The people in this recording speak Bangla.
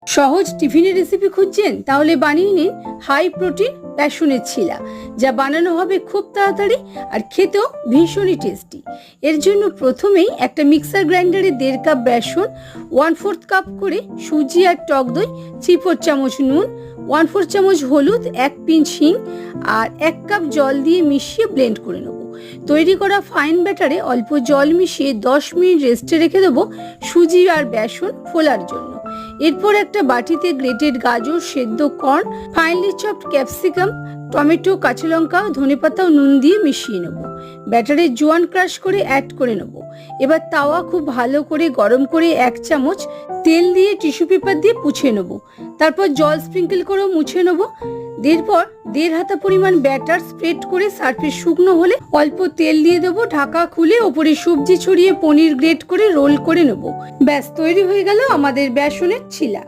সহজ টিফিনের রেসিপি খুঁজছেন? তাহলে বানিয়ে নিন হাই প্রোটিন বেসনের ছিলা, যা বানানো হবে খুব তাড়াতাড়ি আর খেতেও ভীষণই টেস্টি। এর জন্য প্রথমেই একটা মিক্সার গ্রাইন্ডারে 1.5 কাপ বেসন, 1/4 কাপ করে সুজি আর টক দই, 3/4 চামচ নুন, 1/4 চামচ হলুদ, 1 পিঞ্চ হিং আর 1 কাপ জল দিয়ে মিশিয়ে ব্লেন্ড করে নেব। তৈরি করা ফাইন ব্যাটারে অল্প জল মিশিয়ে 10 মিনিট রেস্টে রেখে দেবো সুজি আর বেসন ফোলার জন্য। এরপর একটা বাটিতে গ্রেটেড গাজর, সেদ্ধ corn, finely chopped capsicum, tomato, কাঁচা লঙ্কা, ধনেপাতা ও নুন দিয়ে মিশিয়ে নেব। ব্যাটারে জোয়ান ক্রাশ করে অ্যাড করে নেব। এবার তাওয়া খুব ভালো করে গরম করে 1 চামচ তেল দিয়ে টিস্যু পেপার দিয়ে মুছে নেব। তারপর জল স্প্রিঙ্কেল করেও মুছে নেব। এরপর 1.5 হাতা পরিমাণ ব্যাটার স্প্রেড করে সারফেস শুকনো হলে অল্প তেল দিয়ে দেবো। ঢাকা খুলে ওপরে সবজি ছড়িয়ে পনির গ্রেট করে রোল করে নেব। ব্যাস তৈরি হয়ে গেল আমাদের বেসনের ছিলা।